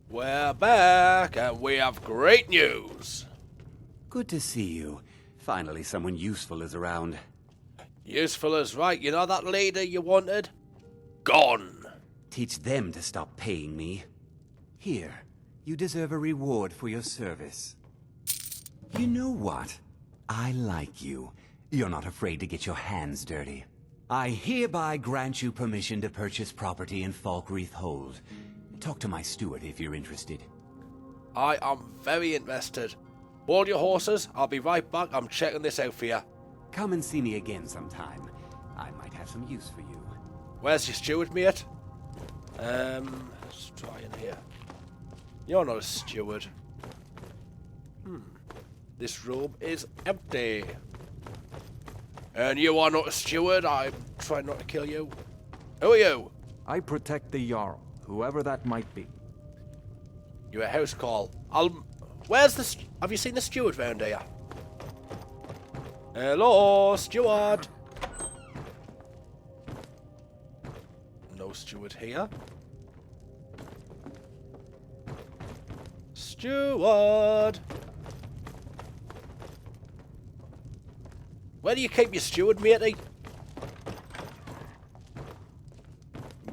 We're back, and we have great news. Good to see you. Finally, someone useful is around. Useful is right. You know that leader you wanted? Gone. Teach them to stop paying me. Here, you deserve a reward for your service. You know what? I like you. You're not afraid to get your hands dirty. I hereby grant you permission to purchase property in Falkreath Hold. Talk to my steward if you're interested. I am very interested. Hold your horses. I'll be right back. I'm checking this out for you. Come and see me again sometime. I might have some use for you. Where's your steward, mate? Let's try in here. You're not a steward. This room is empty. And you are not a steward. I'm trying not to kill you. Who are you? I protect the Jarl, whoever that might be. You're a house call. Where's the... Have you seen the steward round here? Hello, steward. No steward here. Steward. Where do you keep your steward, matey?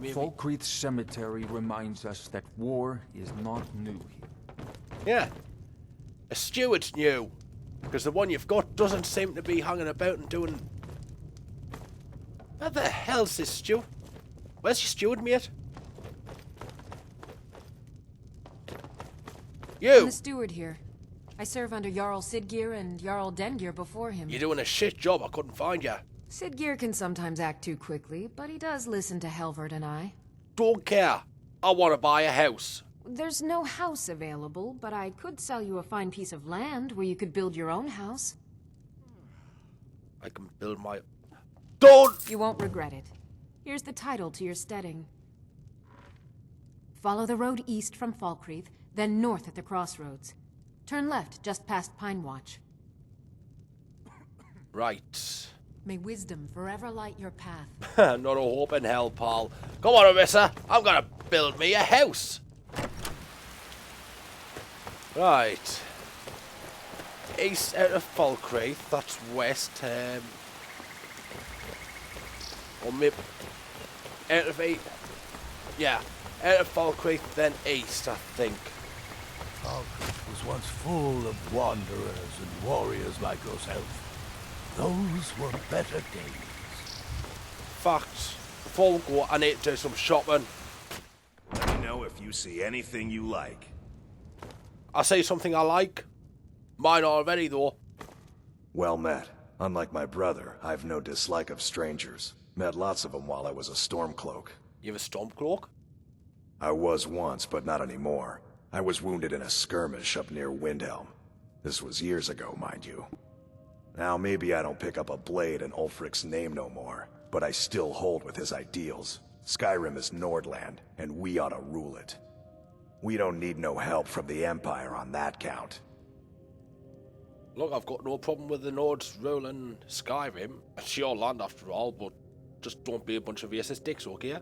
Falkreath Cemetery reminds us that war is not new here. Yeah. A steward's new. Because the one you've got doesn't seem to be hanging about and doing... Where the hell's this steward? Where's your steward, mate? You! I'm the steward here. I serve under Jarl Siggeir and Jarl Dengir before him. You're doing a shit job. I couldn't find you. Siggeir can sometimes act too quickly, but he does listen to Helvard and I. Don't care. I want to buy a house. There's no house available, but I could sell you a fine piece of land where you could build your own house. I can build my... Don't! You won't regret it. Here's the title to your steading. Follow the road east from Falkreath, then north at the crossroads. Turn left just past Pine Watch. Right. May wisdom forever light your path. Not a hope in hell, pal. Come on, Arissa. I'm gonna build me a house. Right. East out of Falkreath. That's west. Or maybe out of yeah, out of Falkreath, then east, I think. Falkreath was once full of wanderers and warriors like yourself. Those were better days. Fact. Before we go, I need to do some shopping. Let me know if you see anything you like. I see something I like. Mine already, though. Well met. Unlike my brother, I've no dislike of strangers. Met lots of them while I was a Stormcloak. You have a Stormcloak? I was once, but not anymore. I was wounded in a skirmish up near Windhelm. This was years ago, mind you. Now maybe I don't pick up a blade in Ulfric's name no more, but I still hold with his ideals. Skyrim is Nordland, and we ought to rule it. We don't need no help from the Empire on that count. Look, I've got no problem with the Nords ruling Skyrim. It's your land after all, but just don't be a bunch of racist dicks, okay?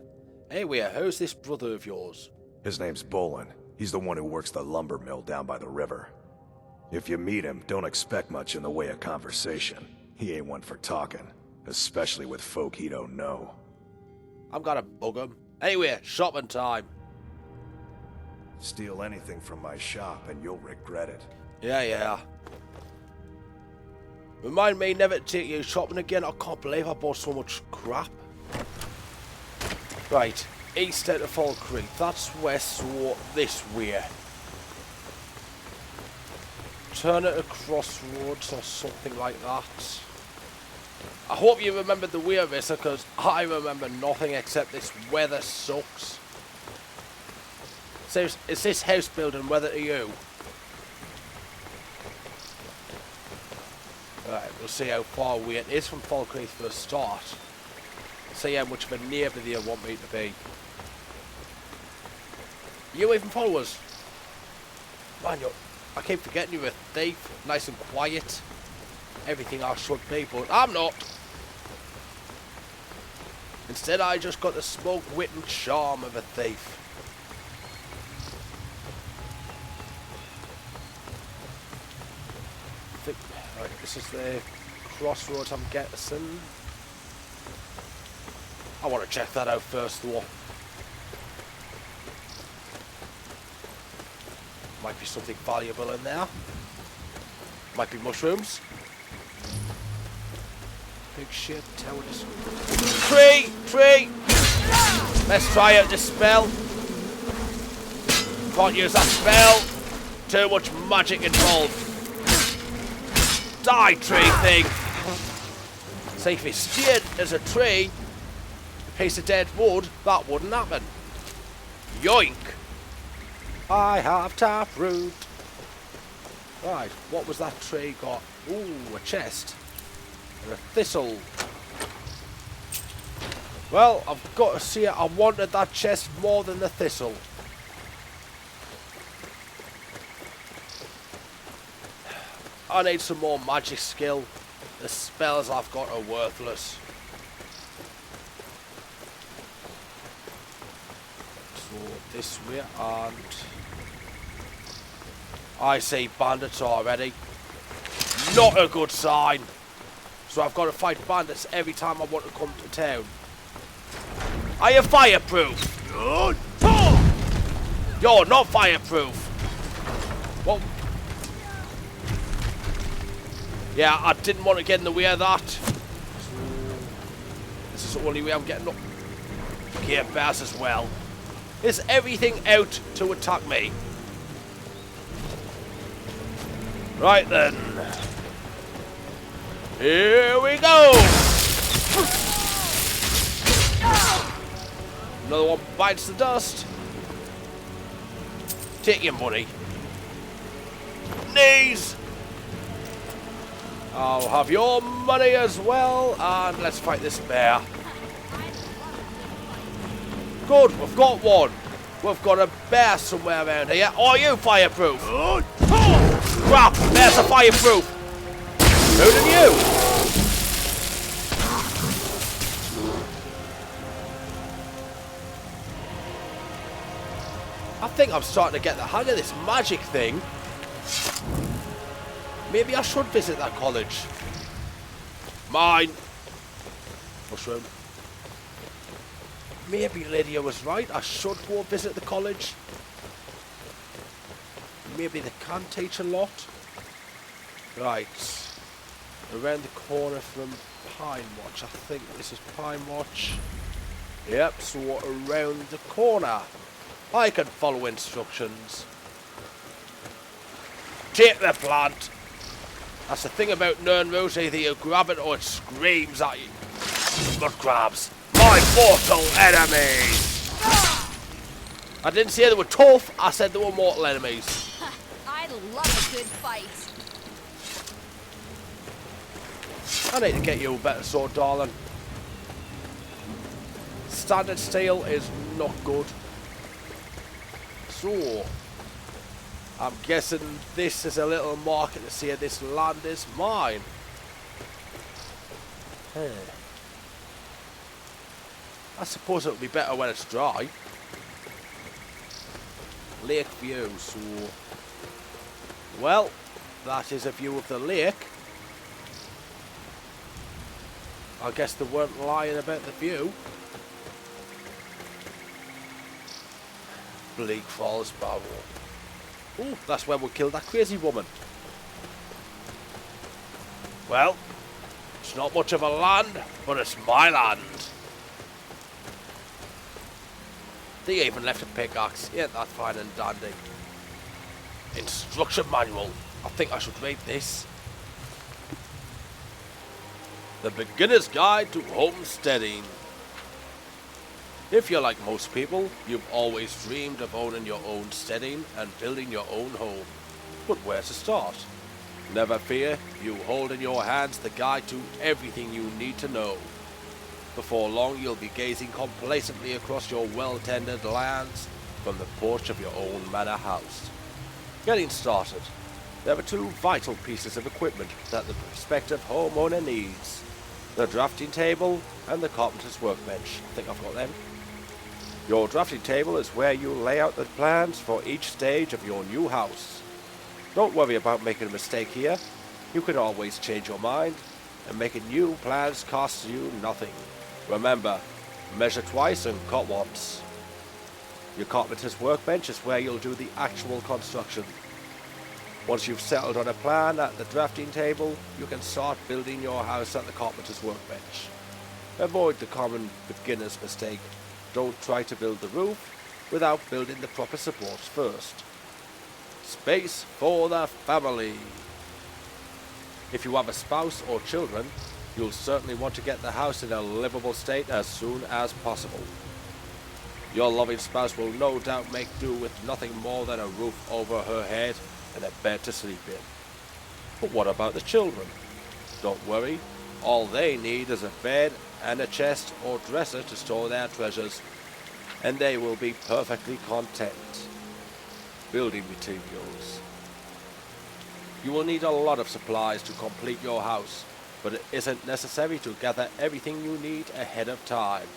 Anyway, how's this brother of yours? His name's Bolin. He's the one who works the lumber mill down by the river. If you meet him, don't expect much in the way of conversation. He ain't one for talking, especially with folk he don't know. I'm gonna bug him. Anyway, shopping time. Steal anything from my shop and you'll regret it. Yeah. Remind me never to take you shopping again. I can't believe I bought so much crap. Right, east out of Falkreath. That's west, so this way. Turn at a crossroads or something like that. I hope you remembered the way of this, because I remember nothing except this weather sucks. So, is this house building weather to you? Right, we'll see how far away it is from Falkreath for a start. See how much of a neighbour they want me to be. You even follow us? Man, I keep forgetting you're a thief. Nice and quiet. Everything I should be, but I'm not. Instead, I just got the smoke, wit and charm of a thief. this is the crossroads, I'm guessing. I want to check that out first, though. Might be something valuable in there. Might be mushrooms. Big shit, tower. Tree! Let's try out this spell. Can't use that spell. Too much magic involved. Die, tree thing. See, if it steered as a tree, a piece of dead wood, that wouldn't happen. Yoink! I have taproot. Right, what was that tree got? Ooh, a chest. And a thistle. Well, I've got to see it. I wanted that chest more than the thistle. I need some more magic skill. The spells I've got are worthless. So this way, and I see bandits already. Not a good sign. So I've got to fight bandits every time I want to come to town. Are you fireproof? You're not fireproof. What? Yeah, I didn't want to get in the way of that. This is the only way I'm getting up. Gear bears as well. Is everything out to attack me? Right then. Here we go! Another one bites the dust. Take your money. Knees! I'll have your money as well, and let's fight this bear. Good, we've got one. We've got a bear somewhere around here. Are you fireproof? Crap, bears are fireproof. Who than you? I think I'm starting to get the hang of this magic thing. Maybe I should visit that college. Mine. Mushroom. Maybe Lydia was right. I should go visit the college. Maybe they can teach a lot. Right. Around the corner from Pine Watch. I think this is Pine Watch. Yep, so around the corner. I can follow instructions. Take the plant. That's the thing about Nern Rose, either you grab it or it screams at you. Mud crabs, my mortal enemies! I didn't say they were tough, I said they were mortal enemies. I love a good fight. I need to get you a better sword, darling. Standard steel is not good. So, I'm guessing this is a little marker to say this land is mine. I suppose it would be better when it's dry. Lake view, so... Well, that is a view of the lake. I guess they weren't lying about the view. Bleak Falls Barrow. Oh, that's where we killed that crazy woman. Well, it's not much of a land, but it's my land. They even left a pickaxe. Ain't that fine and dandy? Instruction manual. I think I should read this. The Beginner's Guide to Homesteading. If you're like most people, you've always dreamed of owning your own steading and building your own home. But where to start? Never fear, you hold in your hands the guide to everything you need to know. Before long, you'll be gazing complacently across your well-tended lands from the porch of your own manor house. Getting started, there are two vital pieces of equipment that the prospective homeowner needs. The drafting table and the carpenter's workbench. I think I've got them. Your drafting table is where you lay out the plans for each stage of your new house. Don't worry about making a mistake here. You can always change your mind, and making new plans costs you nothing. Remember, measure twice and cut once. Your carpenter's workbench is where you'll do the actual construction. Once you've settled on a plan at the drafting table, you can start building your house at the carpenter's workbench. Avoid the common beginner's mistake. Don't try to build the roof without building the proper supports first. Space for the family. If you have a spouse or children, you'll certainly want to get the house in a livable state as soon as possible. Your loving spouse will no doubt make do with nothing more than a roof over her head and a bed to sleep in. But what about the children? Don't worry, all they need is a bed and a chest or dresser to store their treasures, and they will be perfectly content. Building materials. You will need a lot of supplies to complete your house, but it isn't necessary to gather everything you need ahead of time.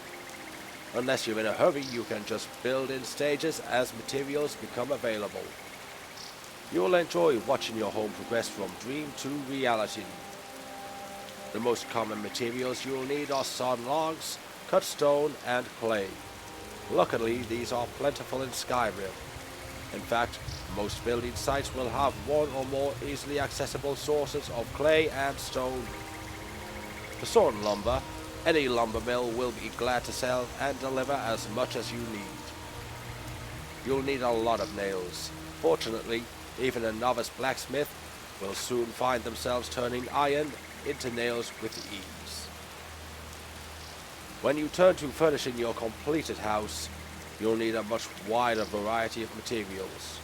Unless you're in a hurry, you can just build in stages as materials become available. You will enjoy watching your home progress from dream to reality. The most common materials you will need are sawn logs, cut stone, and clay. Luckily, these are plentiful in Skyrim. In fact, most building sites will have one or more easily accessible sources of clay and stone. For sawn lumber, any lumber mill will be glad to sell and deliver as much as you need. You'll need a lot of nails. Fortunately, even a novice blacksmith will soon find themselves turning iron into nails with ease. When you turn to furnishing your completed house, you'll need a much wider variety of materials.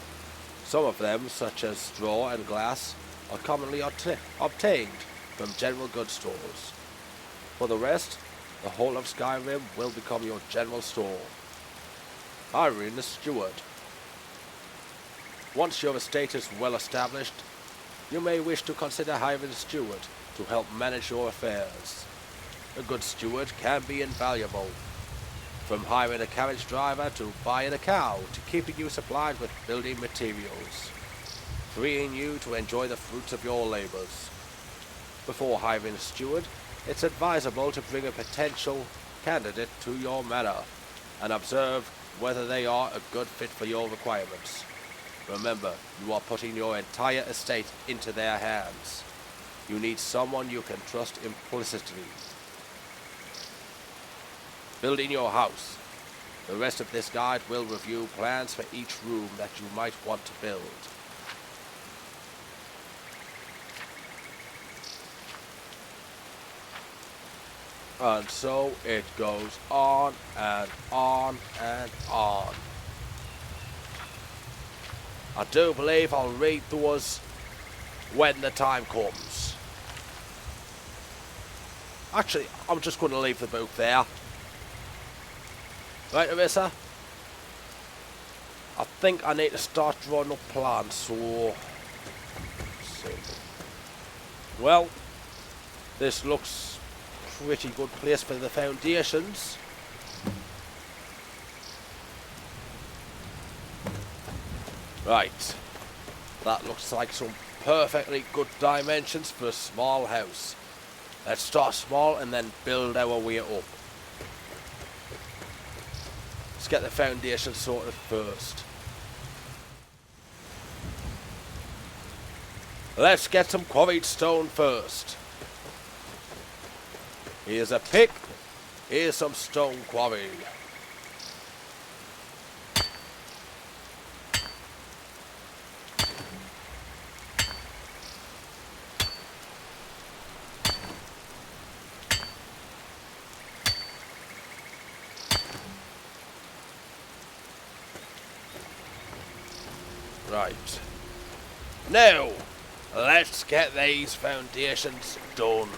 Some of them, such as straw and glass, are commonly obtained from general goods stores. For the rest, the whole of Skyrim will become your general store. Hiring a steward. Once your estate is well established, you may wish to consider hiring a steward to help manage your affairs. A good steward can be invaluable, from hiring a carriage driver to buying a cow to keeping you supplied with building materials, freeing you to enjoy the fruits of your labors. Before hiring a steward, it's advisable to bring a potential candidate to your manor and observe whether they are a good fit for your requirements. Remember, you are putting your entire estate into their hands. You need someone you can trust implicitly. Building your house. The rest of this guide will review plans for each room that you might want to build. And so it goes on and on and on. I do believe I'll read those when the time comes. Actually, I'm just going to leave the book there. Right, Arissa? I think I need to start drawing up plans, so... let's see. Well, this looks pretty good place for the foundations. Right. That looks like some perfectly good dimensions for a small house. Let's start small and then build our way up. Let's get the foundation sorted first. Let's get some quarried stone first. Here's a pick. Here's some stone quarried. Right. Now, let's get these foundations done.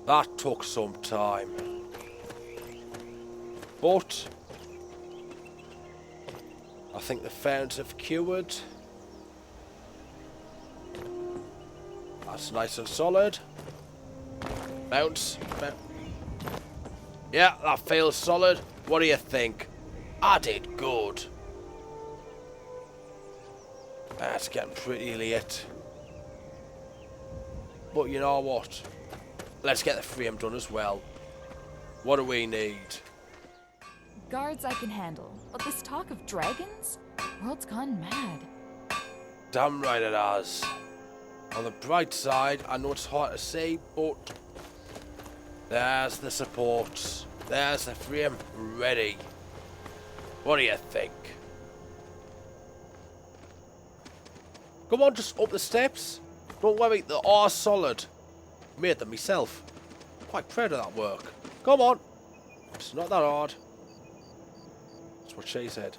That took some time. But I think the founds have cured. That's nice and solid. Bounce. Yeah, that feels solid. What do you think? I did good. It's getting pretty late. But you know what? Let's get the frame done as well. What do we need? Guards I can handle, but this talk of dragons? World's gone mad. Damn right it has. On the bright side, I know it's hard to see, but there's the supports. There's the frame ready. What do you think? Come on, just up the steps. Don't worry, they are solid. Made them myself. Quite proud of that work. Come on. It's not that hard. That's what she said.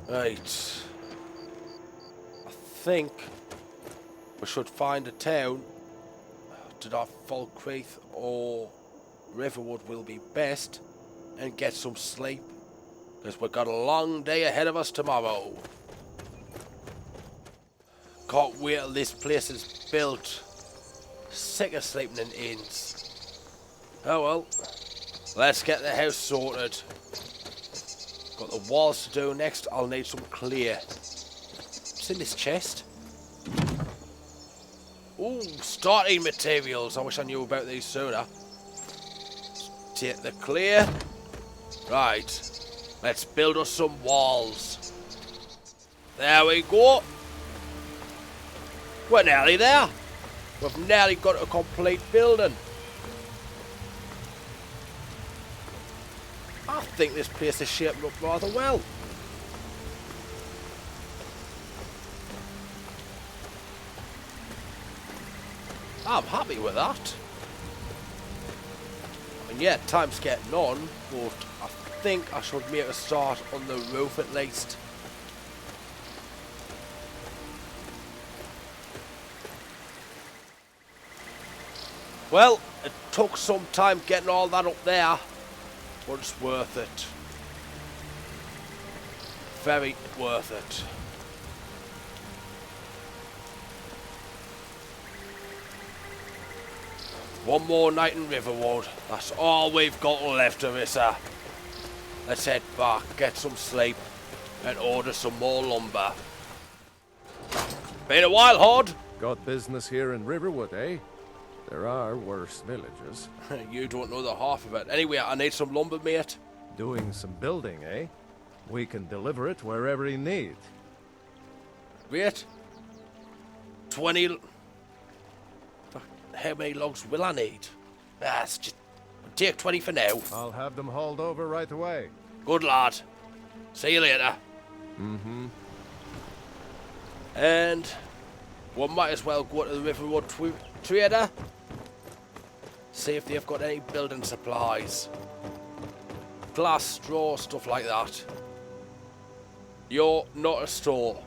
Right. I think we should find a town. Did our Falkreath or Riverwood will be best, and get some sleep, because we've got a long day ahead of us tomorrow. Can't wait till this place is built. Sick of sleeping in inns. Oh well, let's get the house sorted. Got the walls to do next. I'll need some clear. What's in this chest? Ooh, starting materials. I wish I knew about these sooner. Take the clear. Right. Let's build us some walls. There we go. We're nearly there. We've nearly got a complete building. I think this place is shaping up rather well. I'm happy with that. And yeah, time's getting on, but I think I should make a start on the roof at least. Well, it took some time getting all that up there, but it's worth it. Very worth it. One more night in Riverwood. That's all we've got left of it, sir. Let's head back, get some sleep, and order some more lumber. Been a while, Hod. Got business here in Riverwood, eh? There are worse villages. You don't know the half of it. Anyway, I need some lumber, mate. Doing some building, eh? We can deliver it wherever you need. Wait. 20... How many logs will I need? That's just... Take 20 for now. I'll have them hauled over right away. Good lad. See you later. Mm-hmm. And... we might as well go to the Riverwood trader. See if they've got any building supplies. Glass, straw, stuff like that. You're not a store.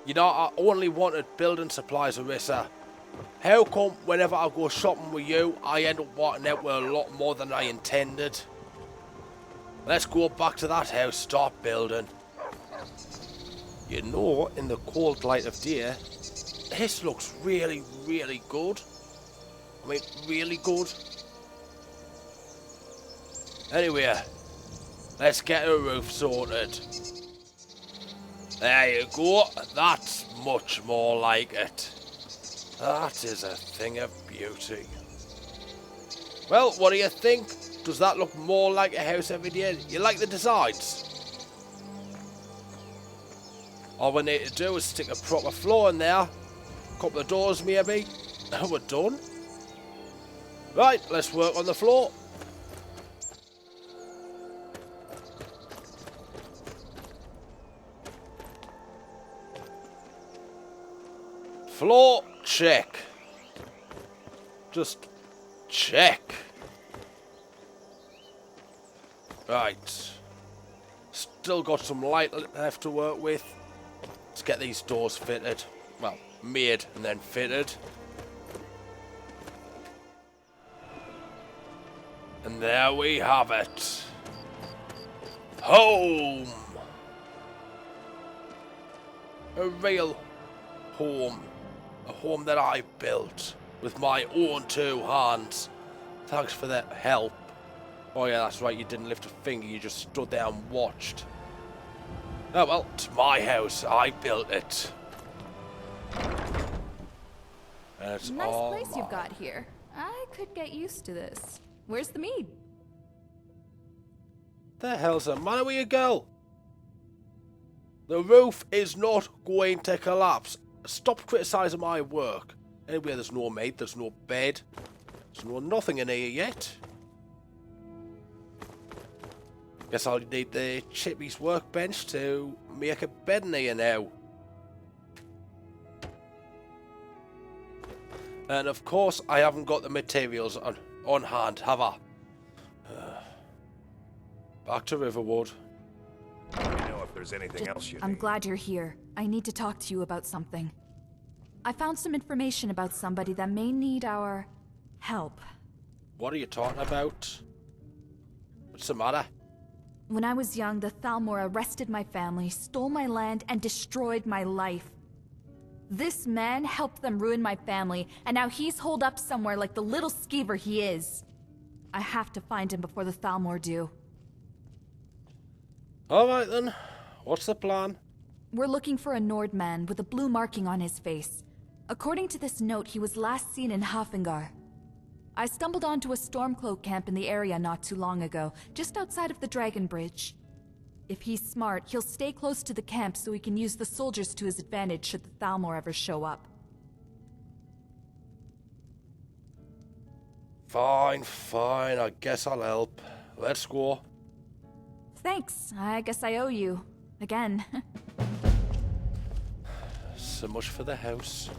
You know, I only wanted building supplies, Arissa. How come whenever I go shopping with you, I end up walking out with a lot more than I intended? Let's go back to that house, start building. You know, in the cold light of day, this looks really, really good. I mean, really good. Anyway, let's get a roof sorted. There you go. That's much more like it. That is a thing of beauty. Well, what do you think? Does that look more like a house every day? You like the designs? All we need to do is stick a proper floor in there. Couple of doors maybe. And we're done. Right, let's work on the floor. Floor check. Just check. Right. Still got some light left to work with. Let's get these doors fitted. Well, made and then fitted. And there we have it. Home. A real home. A home that I built. with my own 2 hands. Thanks for that help. Oh yeah, that's right, you didn't lift a finger, you just stood there and watched. Oh well, it's my house, I built it. And it's Nice all place you've mine. got here. I could get used to this. Where's the mead? The hell's the matter with you, girl? The roof is not going to collapse. Stop criticising my work. Anyway, there's no maid, there's no bed. There's no nothing in here yet. Guess I'll need the Chippy's workbench to make a bed in here now. And of course, I haven't got the materials on hand, have I? Back to Riverwood. Let me know if there's anything else you I'm need. glad you're here. I need to talk to you about something. I found some information about somebody that may need our help. What are you talking about? What's the matter? When I was young, the Thalmor arrested my family, stole my land, and destroyed my life. This man helped them ruin my family, and now he's holed up somewhere like the little skeever he is. I have to find him before the Thalmor do. Alright then. What's the plan? We're looking for a Nord man with a blue marking on his face. According to this note, he was last seen in Hafengar. I stumbled onto a Stormcloak camp in the area not too long ago, just outside of the Dragon Bridge. If he's smart, he'll stay close to the camp so he can use the soldiers to his advantage should the Thalmor ever show up. Fine, fine. I guess I'll help. Let's go. Thanks. I guess I owe you. Again. So much for the house.